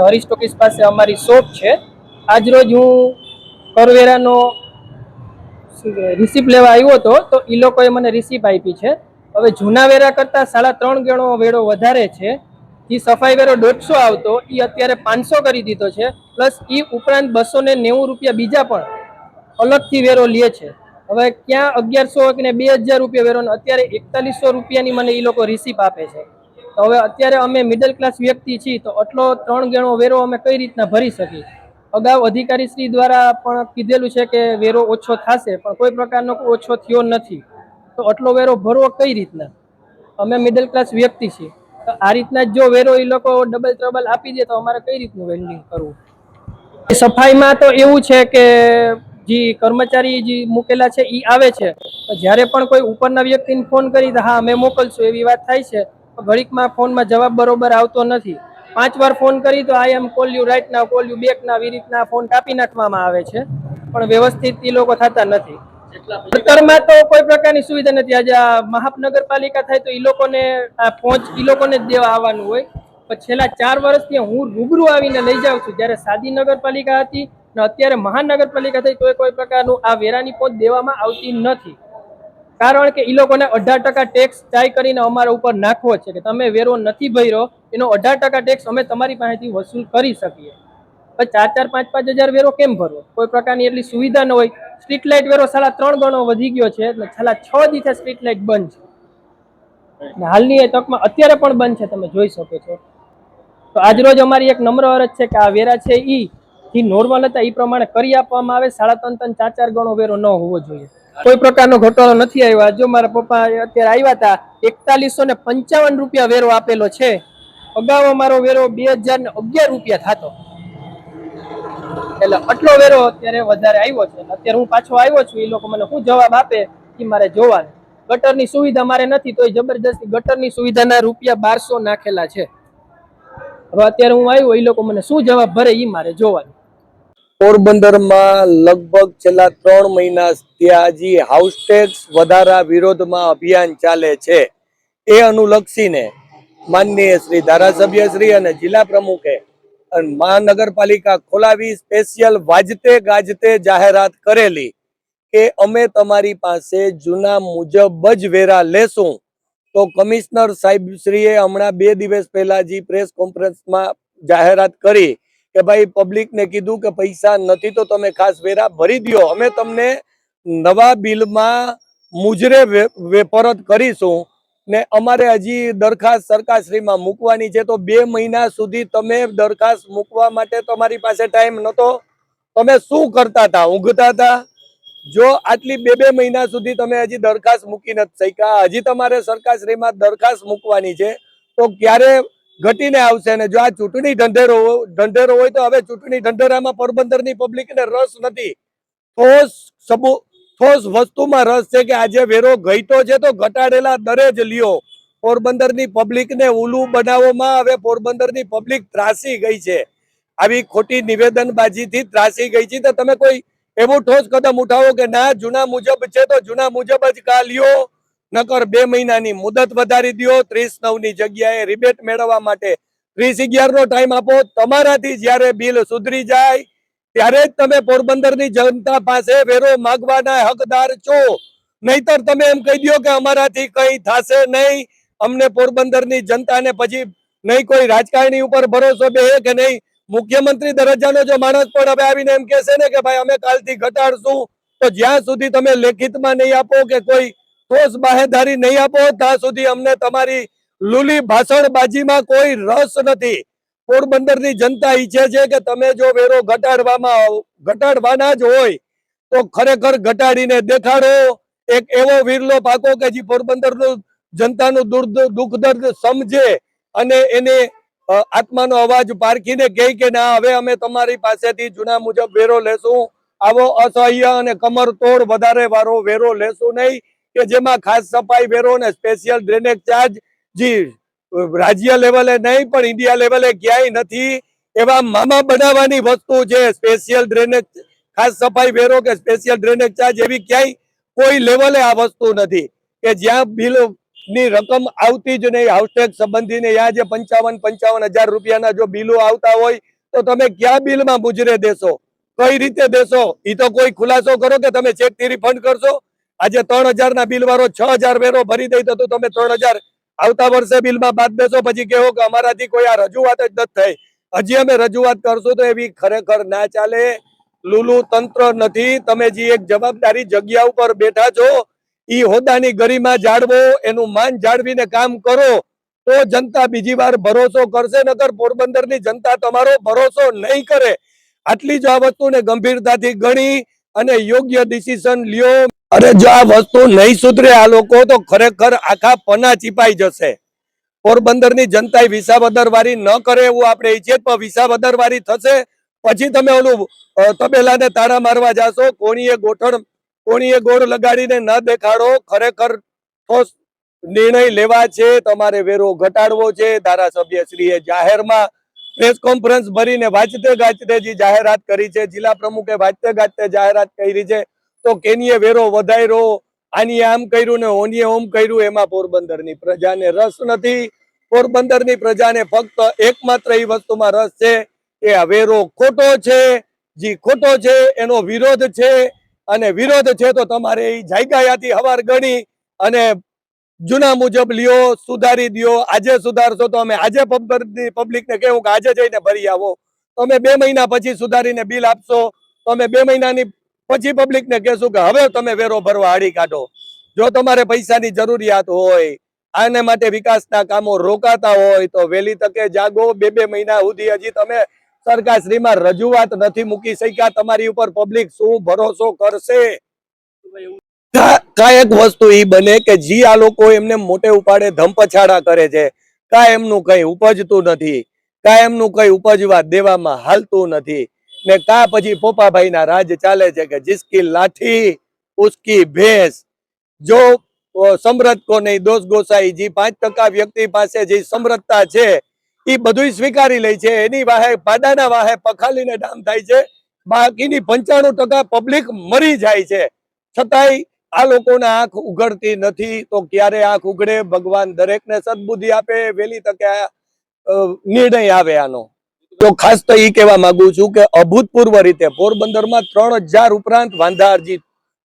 Harish talkies પાસે અમારી shop છે। આજરોજ હું કરવેરાનો રિસિપ્ટ લેવા આવ્યો હતો, તો એ લોકોએ મને રિસિપ્ટ આપી છે। હવે જૂના વેરા કરતા 3.5 ગણો વેરો વધારે છે। જે સફાઈ વેરો 150 આવતો એ અત્યારે 500 કરી દીધો છે, પ્લસ એ ઉપરાંત 290 રૂપિયા બીજા પણ અલગથી વેરો લે છે। હવે ક્યાં 1100 ને 2000 રૂપિયા વેરો, અત્યારે 4100 રૂપિયાની મને એ લોકો રિસિપ્ટ આપે છે। તો હવે અત્યારે અમે મિડલ ક્લાસ વ્યક્તિ છીએ, તો આટલો 3 ગણો વેરો અમે કઈ રીતના ભરી શકીએ? અગાઉ અધિકારી શ્રી દ્વારા પણ કીધેલું છે કે વેરો ઓછો થશે, પણ કોઈ પ્રકારનો ઓછો થયો નથી। તો આટલો વેરો ભરવો કઈ રીતના? અમે મિડલ ક્લાસ વ્યક્તિ છીએ, તો આ રીતના જો વેરો એ લોકો ડબલ ટ્રબલ આપી દે તો અમારે કઈ રીતનું વેન્ડિંગ કરવું? સફાઈમાં તો એવું છે કે જે કર્મચારી જે મૂકેલા છે એ આવે છે, જ્યારે પણ કોઈ ઉપરના વ્યક્તિને ફોન કરી તો હા અમે મોકલશું એવી વાત થાય છે, ઘડીકમાં ફોનમાં જવાબ બરોબર આવતો નથી। 5 વાર ફોન કરી તો I am call you right now, call you back now, એ રીતના ફોન કાપી નાખવામાં આવે છે, પણ વ્યવસ્થિત એ લોકો થતા નથી। ગટરમાં તો કોઈ પ્રકારની સુવિધા નથી। આજે આ મહાનગરપાલિકા થાય તો એ લોકોને આ પહોંચ એ લોકોને જ દેવા આવવાનું હોય, પણ છેલ્લા 4 વર્ષથી હું રૂબરૂ આવીને લઈ જાઉં છું। જ્યારે સાદી નગરપાલિકા હતી ને અત્યારે મહાનગરપાલિકા થઈ તો કોઈ પ્રકારનું આ વેરાની પહોંચ દેવામાં આવતી નથી, કારણ કે એ લોકોને 18% ટેક્સ ચાઈ કરીને અમારા ઉપર નાખવો છે કે તમે વેરો નથી ભર્યો, એનો 18% ટેક્સ અમે તમારી પાસેથી વસૂલ કરી શકીએ। 4-4, 5-5 હજાર વેરો કેમ ભરવો? કોઈ પ્રકારની એટલી સુવિધા ન હોય। સ્ટ્રીટ લાઇટ વેરો 3.5 ગણો વધી ગયો છે, એટલે છેલ્લા 6 દિવસથી સ્ટ્રીટ લાઇટ બંધ છે, હાલની તકમાં અત્યારે પણ બંધ છે, તમે જોઈ શકો છો। તો આજરોજ અમારી એક નમ્ર અરજ છે કે આ વેરા છે જે નોર્મલ હતા એ પ્રમાણે કરી આપવામાં આવે। 3.5, 4 ગણો વેરો ન હોવો જોઈએ। કોઈ પ્રકારનો ઘટાડો નથી આવ્યો। જો મારા પપ્પા અત્યારે આવ્યા હતા, 4155 રૂપિયા વેરો આપેલો છે। અગાઉ અમારો વેરો 2011 રૂપિયા થતો, એટલે આટલો વેરો અત્યારે વધારે આવ્યો છે। અત્યારે હું પાછો આવ્યો છું, એ લોકો મને શું જવાબ આપે એ મારે જોવાનું। ગટરની સુવિધા મારે નથી, તો જબરજસ્તી ગટરની સુવિધાના રૂપિયા 1200 નાખેલા છે। હવે અત્યારે હું આવ્યો, એ લોકો મને શું જવાબ ભરે એ મારે જોવાનું। પોરબંદરમાં લગભગ છેલ્લા 3 મહિનાથી હજી હાઉસ ટેક્સ વધારા વિરોધમાં અભિયાન ચાલે છે। એ અનુલક્ષીને માનનીય શ્રી ધારાસભ્ય શ્રી અને જિલ્લા પ્રમુખે મહાનગરપાલિકા ખોલાવી સ્પેશિયલ વાજતે ગાજતે જાહેરાત કરેલી કે અમે તમારી પાસે જૂના મુજબ જ વેરા લેશું। તો કમિશનર સાહેબ શ્રીએ હમણાં 2 દિવસ પહેલા જે પ્રેસ કોન્ફરન્સમાં જાહેરાત કરી કે ભાઈ પબ્લિકને કીધું કે પૈસા નથી તો તમે ખાસ વેરા ભરી દો, અમે તમને નવા બિલમાં મુજરે પરત કરીશું। ને અમારે હજી દરખાસ્ત સરકારશ્રીમાં મૂકવાની છે, તો 2 મહિના સુધી તમે દરખાસ્ત મૂકવા માટે તમારી પાસે ટાઈમ નહોતો। તમે શું કરતા હતા? ઊંઘતા હતા? જો આટલી 2-2 મહિના સુધી તમે હજી દરખાસ્ત મૂકી નથી શક્યા, હજી તમારે સરકારશ્રીમાં દરખાસ્ત મૂકવાની છે, તો ક્યારે ઘટીને આવશે? ને જો આ ચૂંટણી ઢંઢેરો હોય તો હવે ચૂંટણી ઢંઢેરામાં પોરબંદરની પબ્લિકને રસ નથી, ઠોસ વસ્તુમાં રસ છે કે આજે વેરો ઘટ્યો છે તો ઘટાડેલા દરે જ લ્યો। પોરબંદરની પબ્લિકને ઉલ્લુ બનાવવામાં હવે પોરબંદરની પબ્લિક ત્રાસી ગઈ છે। આવી ખોટી નિવેદનબાજીથી ત્રાસી ગઈ છે, તો તમે કોઈ એવું ઠોસ કદમ ઉઠાવો કે ના જૂના મુજબ છે તો જૂના મુજબ જ કા લ્યો, નકર 2 મહિનાની મુદત વધારી દો। 30/9 ની જગ્યાએ રિબેટ મેળવવા માટે 30/11 નો ટાઈમ આપો। તમારાથી જ્યારે બિલ સુધરી જાય ત્યારે જ તમે પોરબંદરની જનતા પાસે વેરો માંગવાના હકદાર છો। નહીતર તમે એમ કહી દો કે અમારાથી કઈ થશે નહીં, અમને પોરબંદરની જનતાને પછી નહીં કોઈ રાજકારણી ઉપર ભરોસો બેસે કે નહીં મુખ્યમંત્રી દરજ્જાનો જો માણસ પણ હવે આવીને એમ કહેશે ને કે ભાઈ અમે કાલથી ઘટાડશું, તો જ્યાં સુધી તમે લેખિતમાં નહીં આપો કે કોઈ ઠોસ બાહેધરી નહીં આપો ત્યાં સુધી અમને તમારી લૂલી ભાષણબાજીમાં કોઈ રસ નથી। પોરબંદરની જનતા ઈચ્છે છે કે તમે જો વેરો ઘટાડવાના જ હોય તો ખરેખર ઘટાડીને દેખાડો। એક એવો વિરલો પાકો કે જે પોરબંદરનું જનતાનું દુઃખ દર્દ સમજે અને એને આત્માનો અવાજ પારખીને કહે કે ના હવે અમે તમારી પાસેથી જૂના મુજબ વેરો લેશું। આવો અસહ્ય અને કમર તોડ વધારે વાળો વેરો લેશું નહીં કે જેમાં ખાસ સફાઈ વેરો ને સ્પેશિયલ ડ્રેનેજ ચાર્જ જે રાજ્ય લેવલે નહીં પણ ઇન્ડિયા લેવલે ક્યાંય નથી, એવા મામા બનાવવાની વસ્તુ છે સ્પેશિયલ ડ્રેનેજ ખાસ સફાઈ વેરો કે સ્પેશિયલ ડ્રેનેજ ચાર્જ। એવી ક્યાંય કોઈ લેવલે આ વસ્તુ નથી કે જ્યાં બિલ ની રકમ આવતી જ નહીં હાઉસ ટેક્સ સંબંધીને। યા જે 55-55 હજાર રૂપિયાના જો બિલો આવતા હોય તો તમે ક્યાં બિલમાં મુજરે દેશો, કઈ રીતે દેશો? એ તો કોઈ ખુલાસો કરો કે તમે ચેકથી રિફંડ કરશો. આજે 3,000 ના બિલ વાળો 6,000 વેરો ભરી દઈ તો તમે 3,000 આવતા વર્ષે બિલમાં બાદ દેશો, પછી કહો કે અમારાથી કોઈ આ રજૂઆત જ નથી થઈ. હજી અમે રજૂઆત કરશું તો એવી ખરેખર ના ચાલે. લુલુ તંત્ર નથી. તમે જે એક જવાબદારી જગ્યા ઉપર બેઠા છો, ઈ હોદ્દાની ગરિમા જાળવો, એનું માન જાળવીને કામ કરો તો જનતા બીજી વાર ભરોસો કરશે. નકર પોરબંદરની જનતા તમારો ભરોસો નહીં કરે. આટલી જ આ વસ્તુને ગંભીરતાથી ગણી અને યોગ્ય ડિસિઝન લ્યો. અરે જો આ વસ્તુ નહીં સુધરે આ લોકો તો ખરેખર આખા પના ચીપાઈ જશે. પોરબંદરની જનતા વિસાવદરવારી ન કરે એવું આપણે ઈચ્છીએ, પણ વિસાવદરવારી થશે પછી તમે ઓલું તબેલાને તાળા મારવા જાશો. કોણીએ ગોળ લગાડીને ન દેખાડો. ખરેખર ઠોસ નિર્ણય લેવા છે. તમારે વેરો ઘટાડવો છે. ધારાસભ્યશ્રીએ જાહેરમાં પ્રેસ કોન્ફરન્સ ભરીને વાંચતે ગાજતે જે જાહેરાત કરી છે, જિલ્લા પ્રમુખે વાંચતે ગાજતે જાહેરાત કરી છે, તો કેનીએ વેરો વધાર્યો, આની આમ કર્યું ને ઓનીએ ઓમ કર્યું, એમાં પોરબંદરની પ્રજાને રસ નથી. પોરબંદરની પ્રજાને ફક્ત એકમાત્ર એ વસ્તુમાં રસ છે કે આ વેરો ખોટો છે. જે ખોટો છે એનો વિરોધ છે, અને વિરોધ છે તો તમારે એ જાયગાયાથી હવાર ગણી અને જૂના મુજબ લ્યો, સુધારી દો. આજે સુધારશો તો અમે આજે પબ્લિકને કહેવું કે આજે જઈને ભરી આવો. તમે 2 મહિના પછી સુધારીને બિલ આપશો તો અમે 2 મહિનાની પછી પબ્લિકને કહેશું કે હવે તમે વેરો ભરવા આડી કાઢો. જો તમારે પૈસાની જરૂરિયાત હોય, આને માટે વિકાસના કામો રોકાતા હોય તો વહેલી તકે જાગો. 2 મહિના સુધી હજી તમે સરકારશ્રીમાં રજૂઆત નથી મૂકી શક્યા. તમારી ઉપર પબ્લિક શું ભરોસો કરશે? કાંઈક વસ્તુ ઈ બને કે જી આ લોકો એમને મોટે ઉપાડે ધમપછાડા કરે છે, કાંઈ એમનું કઈ ઉપજતું નથી, કાંઈ એમનું કઈ ઉપજવા દેવામાં હાલતું નથી, ને કા પછી પોપાભાઈના રાજ ચાલે છે કે જિસકી લાઠી ઉસકી ભેંસ. જો સમૃદ્ધ કો નહીં દોષ ગોસાઈ. જે 5% વ્યક્તિ પાસે જે સમૃદ્ધતા છે એ બધું સ્વીકારી લે છે. એની વાહે પાડાના વાહે પખાલીને ડામ થાય છે. બાકીની 95% પબ્લિક મરી જાય છે. છતાંય આ લોકોને આંખ ઉઘડતી નથી. તો ક્યારે આંખ ઉઘડે? ભગવાન દરેકને સદબુદ્ધિ આપે, વહેલી તકે નિર્ણય આવે આનો. તો ખાસ તો એ કહેવા માંગુ છું કે અભૂતપૂર્વ રીતે પોરબંદરમાં 3,000 ઉપરાંત વાંધારજી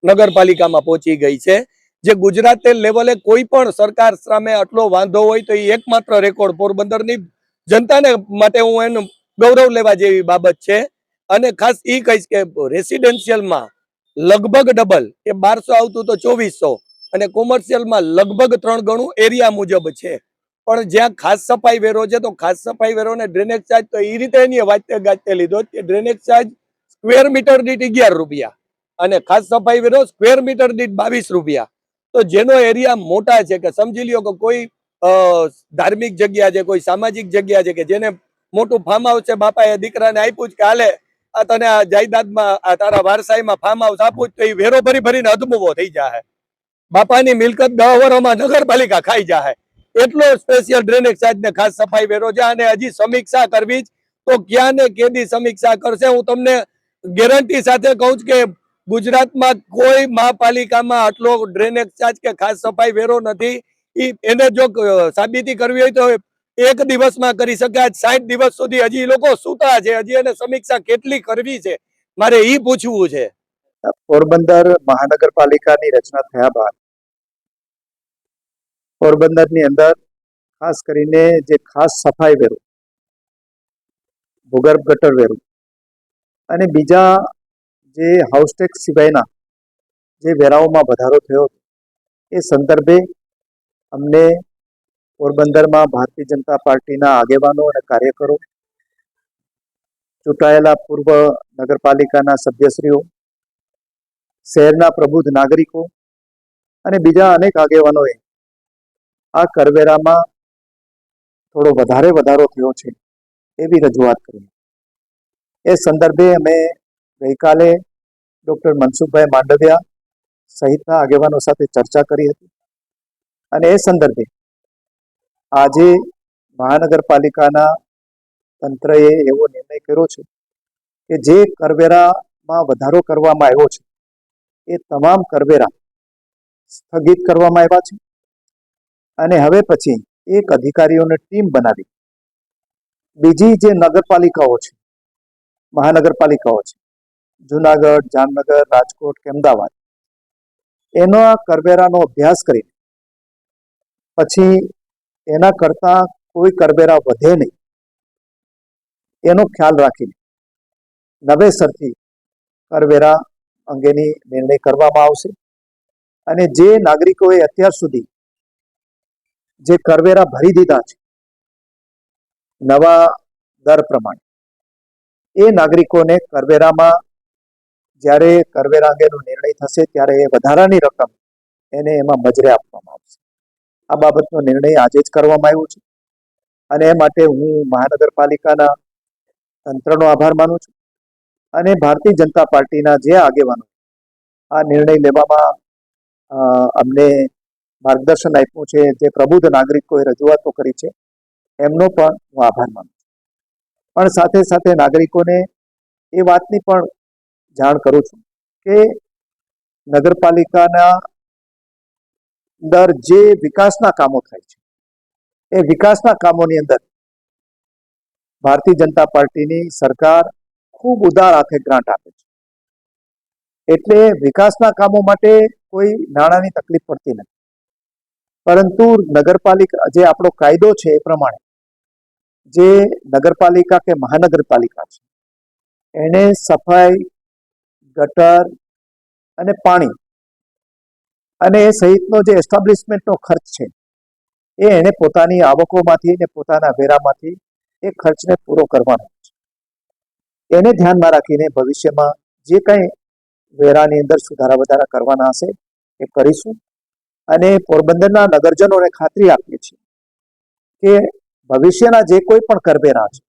નગરપાલિકામાં પહોંચી ગઈ છે. જે ગુજરાત લેવલે કોઈ પણ સરકાર સામે આટલો વાંધો હોય તો એ એકમાત્ર રેકોર્ડ પોરબંદરની જનતાને માટે હું એનું ગૌરવ લેવા જેવી બાબત છે. અને ખાસ એ કહીશ કે રેસિડેન્શિયલમાં લગભગ ડબલ, કે 1200 આવતું તો 2400, અને કોમર્શિયલમાં લગભગ 3 ગણું એરિયા મુજબ છે. પણ જ્યાં ખાસ સફાઈ વેરો છે તો ખાસ સફાઈ વેરો ને ડ્રેનેજ ચાર્જ તો એ રીતે એની વાંચતે ગાજતે લીધો કે ડ્રેનેજ ચાર્જ સ્ક્વેર મીટર દીઠ 11 રૂપિયા અને ખાસ સફાઈ વેરો સ્ક્વેર મીટર દીઠ 22 રૂપિયા. તો જેનો એરિયા મોટા છે, કે સમજી લ્યો કે કોઈ ધાર્મિક જગ્યા છે, કોઈ સામાજિક જગ્યા છે, કે જેને મોટું ફાર્મ હાઉસ છે, બાપાએ દીકરાને આપ્યું જ કે હાલે આ તને આ જાયદાદમાં આ તારા વારસાઈમાં ફાર્મ હાઉસ આપું જ, તો એ વેરો ભરીને અધમુવો થઈ જાય. બાપાની મિલકત 10 વર્ષમાં નગરપાલિકા ખાઈ જાય. એટલો સ્પેશિયલ ડ્રેનેજ ચાર્જ ને ખાસ સફાઈ વેરો છે. અને હજી સમીક્ષા કરવી જ તો ક્યાં ને કેદી સમીક્ષા કરશે? હું તમને ગેરંટી સાથે કહું છું કે ગુજરાતમાં કોઈ મહાપાલિકામાં આટલો ડ્રેનેજ ચાર્જ કે ખાસ સફાઈ વેરો નથી. એને જો સાબિતી કરવી હોય તો 1 દિવસમાં કરી શકે. 60 દિવસ સુધી હજી લોકો સૂતા છે. હજી એને સમીક્ષા કેટલી કરવી છે, મારે ઈ પૂછવું છે. પોરબંદર મહાનગરપાલિકાની રચના થયા બાદ પોરબંદરની અંદર ખાસ કરીને જે ખાસ સફાઈ વેરો, ભૂગર્ભ ગટર વેરો અને બીજા જે હાઉસ ટેક્સ સિવાયના જે વેરાઓમાં વધારો થયો એ સંદર્ભે અમને પોરબંદરમાં ભારતીય જનતા પાર્ટીના આગેવાનો અને કાર્યકરો, ચૂંટાયેલા પૂર્વ નગરપાલિકાના સભ્યશ્રીઓ, શહેરના પ્રબુદ્ધ નાગરિકો અને બીજા અનેક આગેવાનોએ આ કરવેરામાં થોડો વધારો થયો છે એવી રજૂઆત કરી. એ સંદર્ભે અમે ગઈકાલે ડૉક્ટર મનસુખભાઈ માંડવિયા સહિતના આગેવાનો સાથે ચર્ચા કરી હતી અને એ સંદર્ભે આજે મહાનગરપાલિકાના તંત્રએ એવો નિર્ણય કર્યો છે કે જે કરવેરામાં વધારો કરવામાં આવ્યો છે એ તમામ કરવેરા સ્થગિત કરવામાં આવ્યા છે. અને હવે પછી એક અધિકારીઓની ટીમ બનાવી બીજી જે નગરપાલિકાઓ છે મહાનગરપાલિકાઓ છે, જુનાગઢ, જામનગર, રાજકોટ કે અમદાવાદ, એનો આ કરવેરાનો અભ્યાસ કરી પછી એના કરતા કોઈ કરવેરા વધે નહીં એનો ખ્યાલ રાખીને નવેસરથી કરવેરા અંગેની નિર્ણય કરવામાં આવશે. અને જે નાગરિકોએ અત્યાર સુધી જે કરવેરા ભરી દીધા છે નવા દર પ્રમાણે, એ નાગરિકોને કરવેરામાં જ્યારે કરવેરા અંગેનો નિર્ણય થશે ત્યારે એ વધારાની રકમ એને એમાં મજરે આપવામાં આવશે. આ બાબતનો નિર્ણય આજે જ કરવામાં આવ્યો છે અને એ માટે હું મહાનગરપાલિકાના તંત્રનો આભાર માનું છું અને ભારતીય જનતા પાર્ટીના જે આગેવાનો આ નિર્ણય લેવામાં અમને માર્ગદર્શન આપ્યું છે, જે પ્રબુદ્ધ નાગરિકોએ રજૂઆતો કરી છે, એમનો પણ હું આભાર માનું છું. પણ સાથે સાથે નાગરિકોને એ વાતની પણ જાણ કરું છું કે નગરપાલિકાના અંદર જે વિકાસના કામો થાય છે એ વિકાસના કામોની અંદર ભારતીય જનતા પાર્ટીની સરકાર ખૂબ ઉદાર હાથે ગ્રાન્ટ આપે છે. એટલે વિકાસના કામો માટે કોઈ નાણાંની તકલીફ પડતી નથી. પરંતુ નગરપાલિકા જે આપણો કાયદો છે એ પ્રમાણે જે નગરપાલિકા કે મહાનગરપાલિકા છે એને સફાઈ, ગટર અને પાણી અને એ સહિતનો જે એસ્ટાબ્લિશમેન્ટનો ખર્ચ છે એ એને પોતાની આવકોમાંથી ને પોતાના વેરામાંથી એ ખર્ચને પૂરો કરવાનો છે. એને ધ્યાનમાં રાખીને ભવિષ્યમાં જે કંઈ વેરાની અંદર સુધારા વધારા કરવાના હશે એ કરીશું. અને પોરબંદરના નગરજનોને ખાતરી આપીએ છીએ કે ભવિષ્યના જે કોઈ પણ કરવેરા છે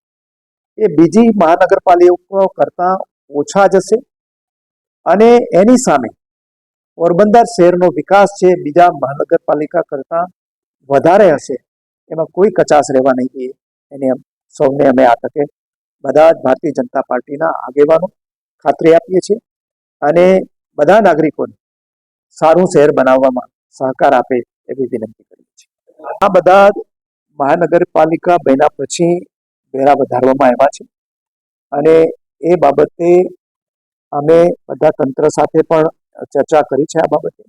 એ બીજી મહાનગરપાલિકાઓ કરતાં ઓછા જશે અને એની સામે પોરબંદર શહેરનો વિકાસ છે બીજા મહાનગરપાલિકા કરતાં વધારે હશે, એમાં કોઈ કચાશ રહેવા નહીં દઈએ. એને સૌને અમે આ તકે બધા જ ભારતીય જનતા પાર્ટીના આગેવાનો ખાતરી આપીએ છીએ અને બધા નાગરિકોને સારું શહેર બનાવવામાં સહકાર આપે એવી વિનંતી કરીએ છીએ. આ બધા મહાનગરપાલિકા બન્યા પછી વેરા વધારવામાં આવ્યા છે અને એ બાબતે અમે બધા તંત્ર સાથે પણ ચર્ચા કરી છે આ બાબતે.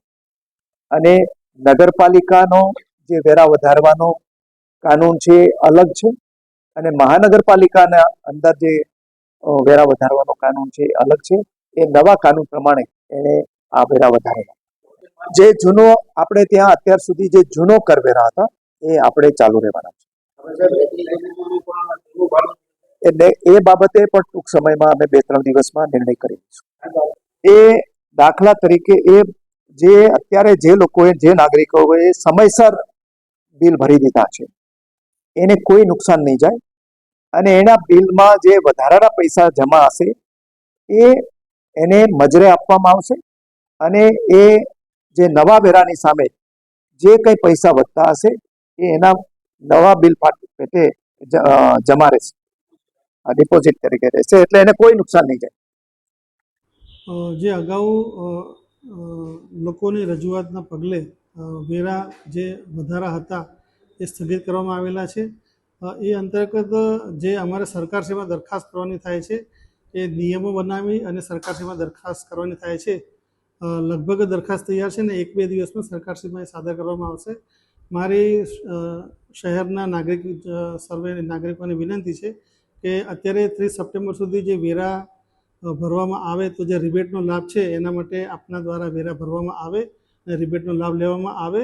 અને નગરપાલિકાનો જે વેરા વધારવાનો કાનૂન છે અલગ છે અને મહાનગરપાલિકાના અંદર જે વેરા વધારવાનો કાનૂન છે અલગ છે. એ નવા કાનૂન પ્રમાણે એને આ વેરા વધારેલા. જે જૂનો આપણે ત્યાં અત્યાર સુધી જે જૂનો કરવેરા હતા એ આપણે ચાલુ રહેવાના છે. એટલે એ બાબતે પણ ટૂંક સમયમાં અમે 2-3 દિવસમાં નિર્ણય કરી દઈશું. એ દાખલા તરીકે એ જે અત્યારે જે લોકોએ જે નાગરિકોએ સમયસર બિલ ભરી દીધા છે એને કોઈ નુકસાન નહીં જાય અને એના બિલમાં જે વધારાના પૈસા જમા હશે એ એને મજરે આપવામાં આવશે અને એ જે નવા વેરાની સામે જે કંઈ પૈસા વધતા હશે એ એના નવા બિલ પેટે જમા રહેશે, ડિપોઝિટ તરીકે રહેશે. એટલે એને કોઈ નુકસાન નહીં જાય. જે અગાઉ લોકોની રજૂઆતના પગલે વેરા જે વધારા હતા એ સ્થગિત કરવામાં આવેલા છે. એ અંતર્ગત જે અમારે સરકારશ્રીમાં દરખાસ્ત કરવાની થાય છે એ નિયમો બનાવી અને સરકારશ્રીમાં દરખાસ્ત કરવાની થાય છે. લગભગ દરખાસ્ત તૈયાર છે ને 1-2 દિવસમાં સરકારશ્રીમાં એ સાદર કરવામાં આવશે. મારી શહેરના નાગરિકોની વિનંતી છે કે અત્યારે 30 સપ્ટેમ્બર સુધી જે વેરા ભરવામાં આવે તો જે રિબેટનો લાભ છે એના માટે આપના દ્વારા વેરા ભરવામાં આવે અને રિબેટનો લાભ લેવામાં આવે.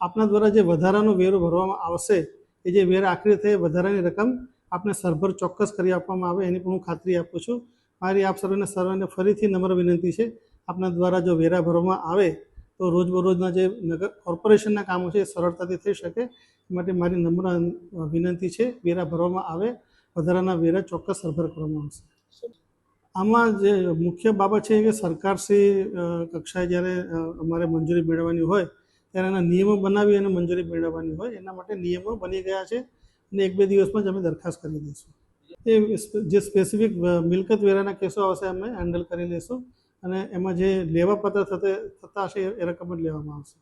આપના દ્વારા જે વધારાનો વેરો ભરવામાં આવશે એ જે વેરા આખરી થઈ વધારાની રકમ આપને સરભર ચોક્કસ કરી આપવામાં આવે એની પણ હું ખાતરી આપું છું. મારી આપ સર્વેને ફરીથી નમ્ર વિનંતી છે, આપના દ્વારા જો વેરા ભરવામાં આવે તો રોજબરોજના જે નગર કોર્પોરેશનના કામો છે એ સરળતાથી થઈ શકે. એ માટે મારી નમ્ર વિનંતી છે વેરા ભરવામાં આવે, વધારાના વેરા ચોક્કસ સરભર કરવામાં આવશે. આમાં જે મુખ્ય બાબત છે કે સરકારશ્રી કક્ષાએ જ્યારે અમારે મંજૂરી મેળવવાની હોય ત્યારે એના નિયમો બનાવી અને મંજૂરી મેળવવાની હોય. એના માટે નિયમો બની ગયા છે અને 1-2 દિવસમાં જ અમે દરખાસ્ત કરી દઈશું. એ જે સ્પેસિફિક મિલકત વેરાના કેસો આવશે અમે હેન્ડલ કરી લઈશું અને એમાં જે લેવાપત્ર થતા હશે એ રકમ જ લેવામાં આવશે.